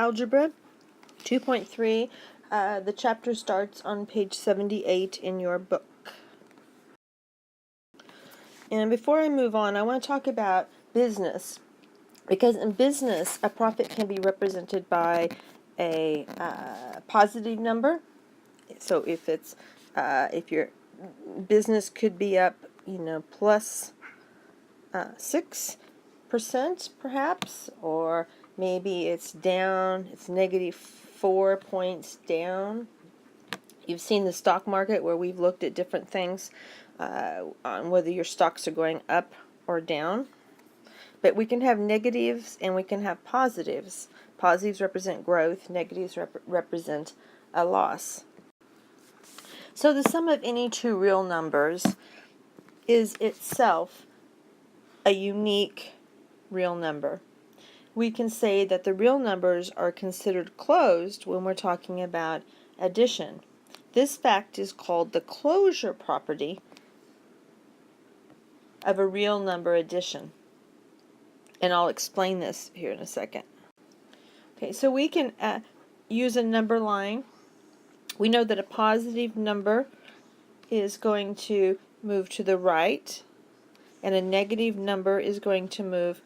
Algebra 2.3. The chapter starts on page 78 in your book. And before I move on, I want to talk about business. Because in business, a profit can be represented by a positive number. So if it's if your business could be up, plus 6% perhaps, or maybe it's down, it's negative 4 points down. You've seen the stock market where we've looked at different things on whether your stocks are going up or down. But we can have negatives and we can have positives. Positives represent growth, negatives represent a loss. So the sum of any two real numbers is itself a unique real number. We can say that the real numbers are considered closed when we're talking about addition. This fact is called the closure property of a real number addition. And I'll explain this here in a second. Okay, so we can use a number line. We know that a positive number is going to move to the right, and a negative number is going to move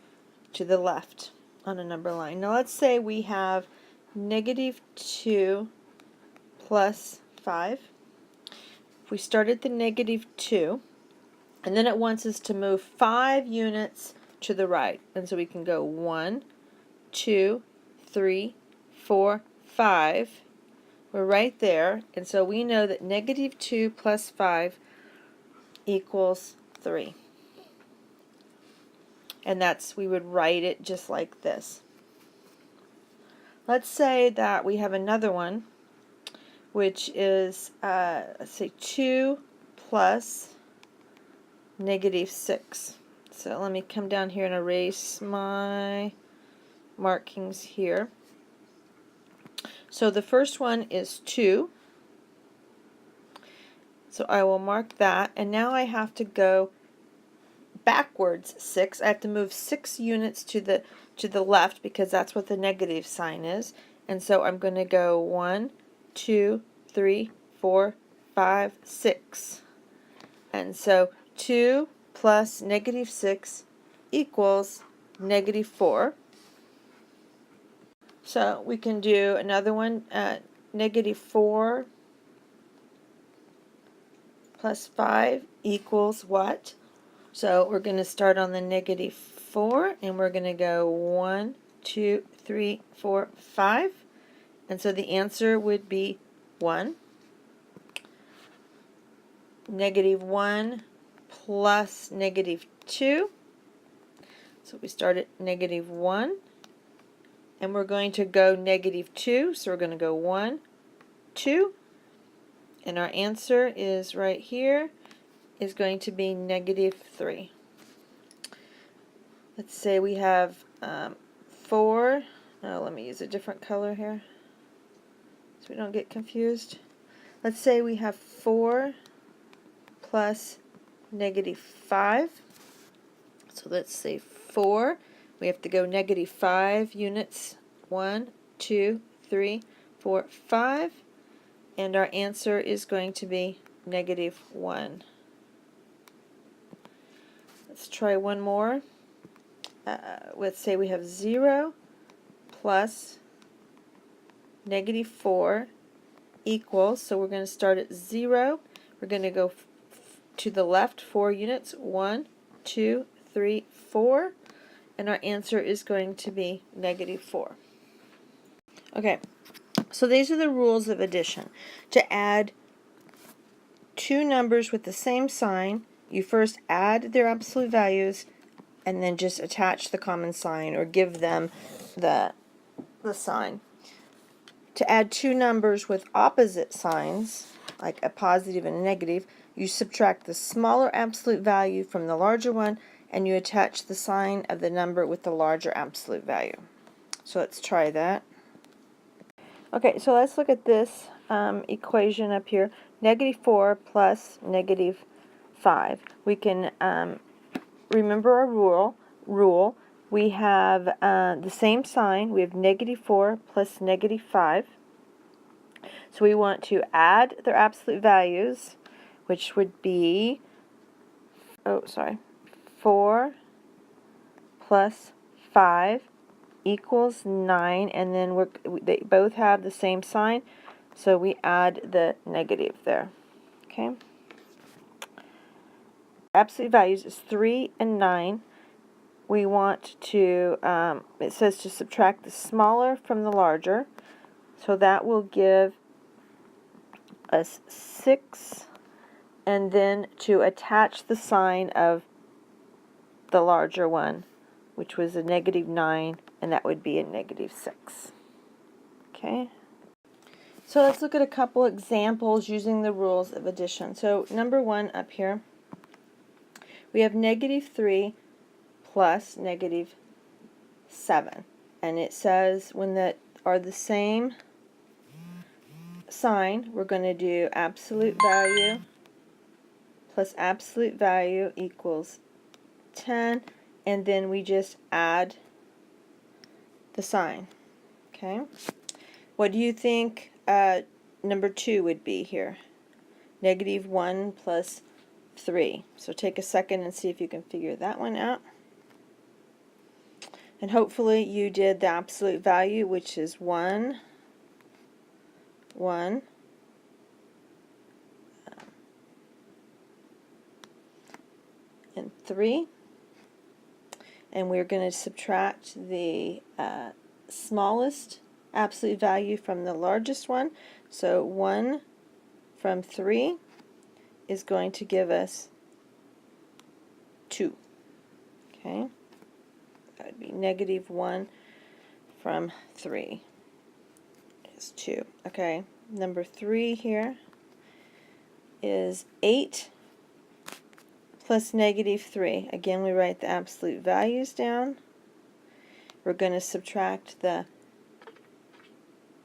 to the left on a number line. Now let's say we have negative 2 plus 5. If we start at the negative 2, and then it wants us to move 5 units to the right. And so we can go 1, 2, 3, 4, 5. We're right there. And so we know that negative 2 plus 5 equals 3. And we would write it just like this. Let's say that we have another one, which is, let's say 2 plus negative 6. So let me come down here and erase my markings here. So the first one is 2. So I will mark that, and now I have to go backwards 6. I have to move 6 units to the left because that's what the negative sign is. And so I'm going to go 1, 2, 3, 4, 5, 6. And so 2 plus negative 6 equals negative 4. So we can do another one. Negative 4 plus 5 equals what? So we're going to start on the negative 4, and we're going to go 1, 2, 3, 4, 5. And so the answer would be 1. Negative 1 plus negative 2. So we start at negative 1. And we're going to go negative 2. So we're going to go 1, 2. And our answer is right here, is going to be negative 3. Let's say we have 4. Oh, let me use a different color here so we don't get confused. Let's say we have 4 plus negative 5. So let's say 4. We have to go negative 5 units. 1, 2, 3, 4, 5. And our answer is going to be negative 1. Let's try one more. Let's say we have 0 plus negative 4 equals, so we're going to start at 0. We're going to go to the left 4 units. 1, 2, 3, 4. And our answer is going to be negative 4. Okay, so these are the rules of addition. To add two numbers with the same sign, you first add their absolute values and then just attach the common sign or give them the sign. To add two numbers with opposite signs, like a positive and a negative, you subtract the smaller absolute value from the larger one and you attach the sign of the number with the larger absolute value. So let's try that. Okay, so let's look at this equation up here. Negative 4 plus negative 5. We can remember our rule we have the same sign. We have -4 plus -5. So we want to add their absolute values, which would be, 4 plus 5 equals 9, and then they both have the same sign, so we add the negative there. Okay. Absolute values is 3 and 9. We want to, it says to subtract the smaller from the larger, so that will give us 6, and then to attach the sign of the larger one, which was a -9, and that would be a -6. Okay. So let's look at a couple examples using the rules of addition. So number 1 up here, we have -3 plus -7. And it says when that are the same sign, we're going to do absolute value plus absolute value equals 10, and then we just add the sign. Okay. What do you think number 2 would be here? -1 plus 3. So take a second and see if you can figure that one out. And hopefully you did the absolute value, which is 1, 1, and 3. And we're going to subtract the smallest absolute value from the largest one. So 1 from 3 is going to give us 2. Okay. That would be -1 from 3 is 2. Okay. Number 3 here is 8 plus -3. Again, we write the absolute values down. We're going to subtract the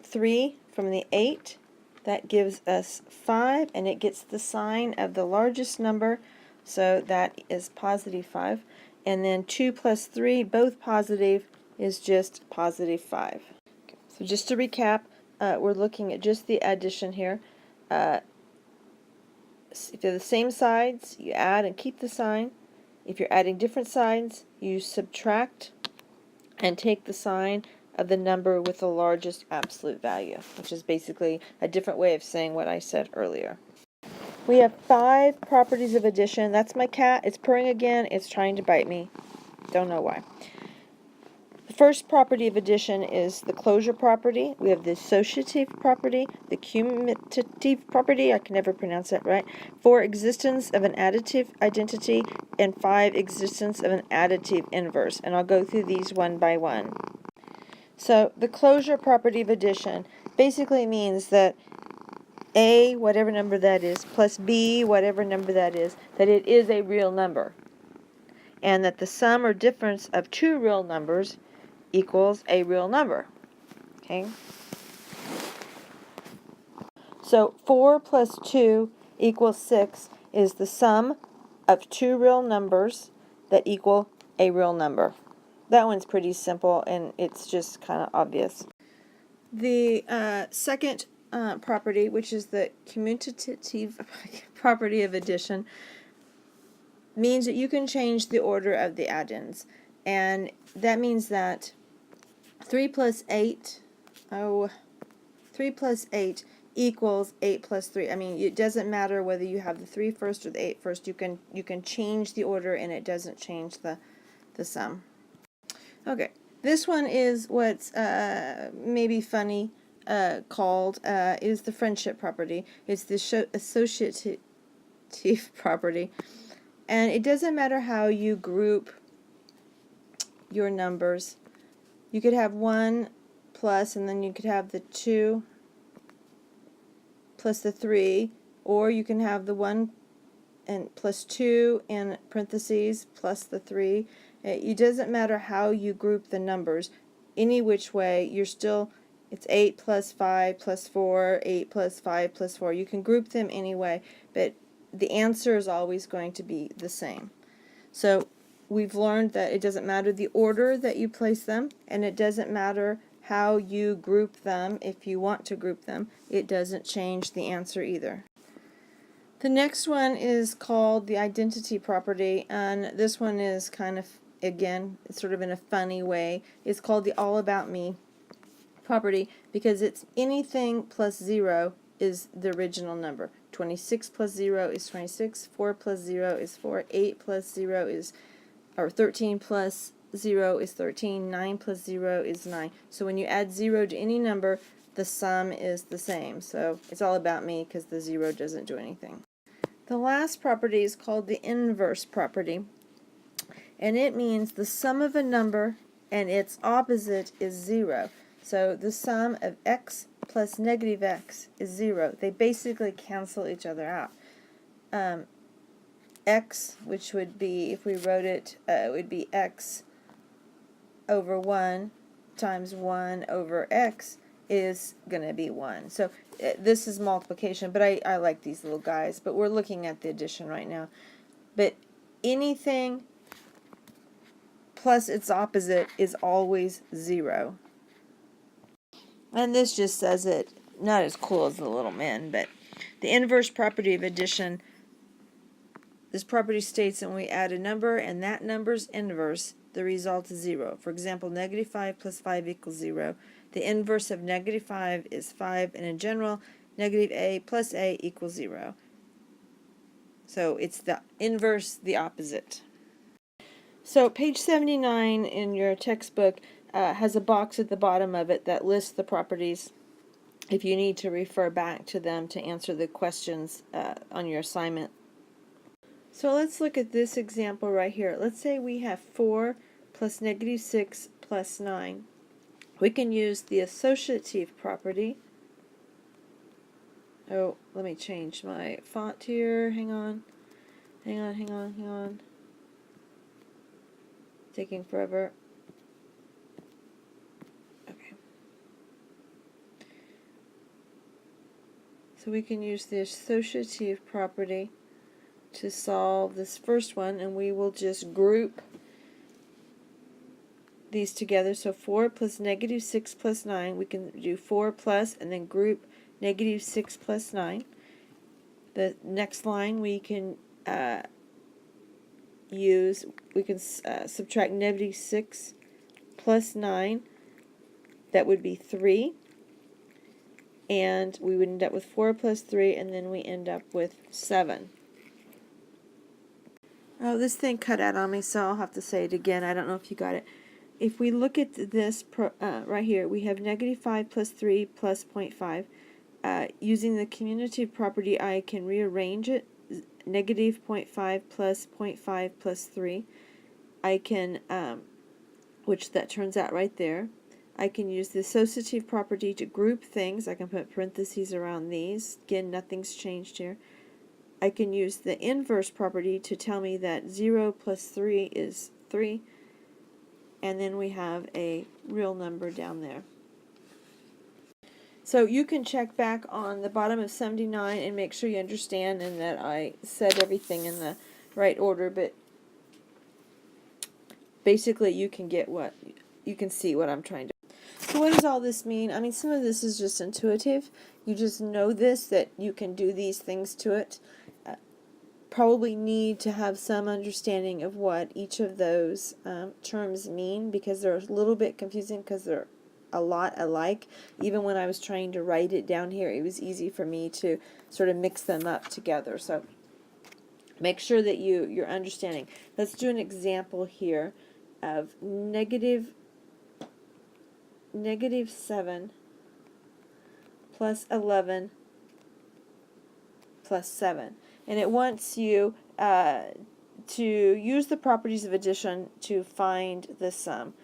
3 from the 8. That gives us 5, and it gets the sign of the largest number, so that is +5. And then 2 plus 3, both positive, is just +5. Okay. So just to recap, we're looking at just the addition here. If they're the same sides, you add and keep the sign. If you're adding different sides, you subtract and take the sign of the number with the largest absolute value, which is basically a different way of saying what I said earlier. We have 5 properties of addition. That's my cat. It's purring again. It's trying to bite me. Don't know why. The first property of addition is the closure property. We have the associative property, the commutative property, I can never pronounce that right, 4 existence of an additive identity, and 5 existence of an additive inverse. And I'll go through these one by one. So the closure property of addition basically means that A, whatever number that is, plus B, whatever number that is, that it is a real number. And that the sum or difference of 2 real numbers equals a real number. Okay? So 4 plus 2 equals 6 is the sum of 2 real numbers that equal a real number. That one's pretty simple, and it's just kind of obvious. The second property, which is the commutative property of addition, means that you can change the order of the addends. And that means that 3 plus 8 equals 8 plus 3. I mean, it doesn't matter whether you have the 3 first or the 8 first. You can change the order, and it doesn't change the sum. Okay, this one is what's maybe funny called is the friendship property. It's the associative property, and it doesn't matter how you group your numbers. You could have 1 plus, and then you could have the 2 plus the 3, or you can have the 1 and plus 2 in parentheses plus the 3. It doesn't matter how you group the numbers. Any which way, you're still, it's 8 plus 5 plus 4, 8 plus 5 plus 4. You can group them anyway, but the answer is always going to be the same. So we've learned that it doesn't matter the order that you place them, and it doesn't matter how you group them. If you want to group them, it doesn't change the answer either. The next one is called the identity property, and this one is kind of, again, sort of in a funny way. It's called the all about me property because it's anything plus 0 is the original number. 26 plus 0 is 26, 4 plus 0 is 4, 8 plus 0 is, or 13 plus 0 is 13, 9 plus 0 is 9. So when you add 0 to any number, the sum is the same. So it's all about me because the 0 doesn't do anything. The last property is called the inverse property, and it means the sum of a number and its opposite is 0. So the sum of x plus negative x is 0. They basically cancel each other out. X, which would be, if we wrote it, would be x over 1 times 1 over x is going to be 1. So this is multiplication, but I like these little guys, but we're looking at the addition right now. But anything plus its opposite is always 0. And this just says it, not as cool as the little men, but the inverse property of addition, this property states that when we add a number and that number's inverse, the result is 0. For example, negative 5 plus 5 equals 0. The inverse of negative 5 is 5, and in general, negative a plus a equals 0. So it's the inverse, the opposite. So page 79 in your textbook has a box at the bottom of it that lists the properties if you need to refer back to them to answer the questions on your assignment. So let's look at this example right here. Let's say we have 4 plus negative 6 plus 9. We can use the associative property. Oh, let me change my font here. Hang on. Taking forever. Okay. So we can use the associative property to solve this first one, and we will just group these together. So 4 plus negative 6 plus 9, we can do 4 plus and then group negative 6 plus 9. The next line we can subtract negative 6 plus 9, that would be 3, and we would end up with 4 plus 3, and then we end up with 7. Oh, this thing cut out on me, so I'll have to say it again. I don't know if you got it. If we look at this right here, we have negative 5 plus 3 plus 0.5. Using the commutative property, I can rearrange it. Negative 0.5 plus 0.5 plus 3. I can, which that turns out right there. I can use the associative property to group things. I can put parentheses around these. Again, nothing's changed here. I can use the inverse property to tell me that 0 plus 3 is 3. And then we have a real number down there. So you can check back on the bottom of 79 and make sure you understand and that I said everything in the right order, but basically you can see what I'm trying to do. So what does all this mean? I mean, some of this is just intuitive. You just know this, that you can do these things to it. Probably need to have some understanding of what each of those terms mean, because they're a little bit confusing because they're a lot alike. Even when I was trying to write it down here, it was easy for me to sort of mix them up together. So make sure that you're understanding. Let's do an example here of negative 7 plus 11 plus 7. And it wants you to use the properties of addition to find the sum.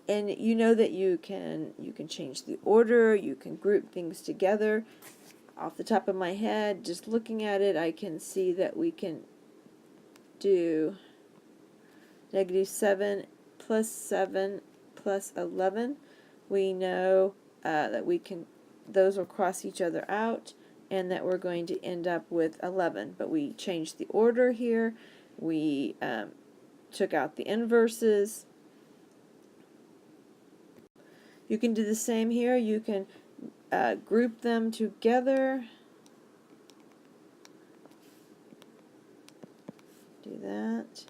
And you know that you can change the order, you can group things together. Off the top of my head, just looking at it, I can see that we can do negative 7 plus 11. We know that those will cross each other out, and that we're going to end up with 11. But we changed the order here. We took out the inverses. You can do the same here. You can group them together. Do that.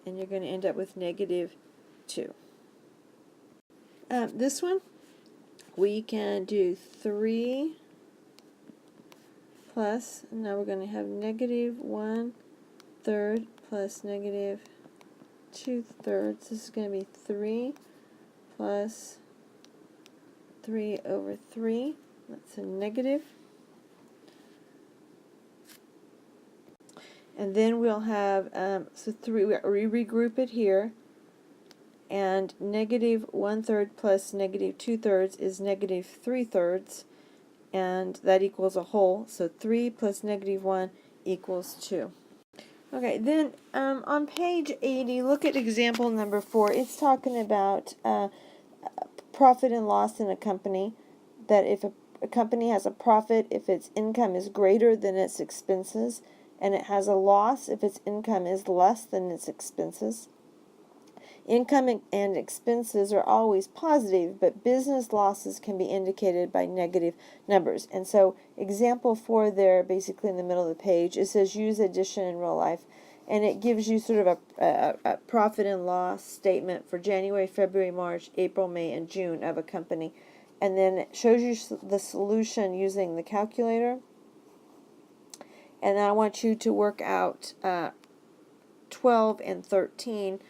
And you're going to end up with -2. This one, we can do 3 plus, and now we're going to have -1/3 plus -2/3. This is going to be 3 plus 3/3. That's a negative. And then we'll have, so 3, we regroup it here, and -1/3 plus -2/3 is -3/3, and that equals a whole, so 3 plus -1 equals 2. Okay, then on page 80, look at example number 4. It's talking about profit and loss in a company, that if a company has a profit if its income is greater than its expenses, and it has a loss if its income is less than its expenses. Income and expenses are always positive, but business losses can be indicated by negative numbers. And so example 4 there, basically in the middle of the page, it says use addition in real life, and it gives you sort of a profit and loss statement for January, February, March, April, May, and June of a company. And then it shows you the solution using the calculator. And I want you to work out 12 and 13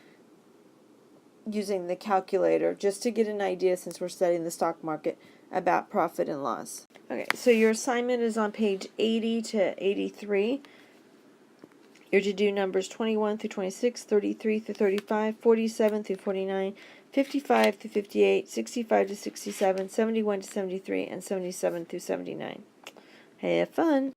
using the calculator, just to get an idea, since we're studying the stock market, about profit and loss. Okay, so your assignment is on page 80 to 83. You're to do numbers 21 through 26, 33 through 35, 47 through 49, 55 through 58, 65 to 67, 71 to 73, and 77 through 79. Have fun!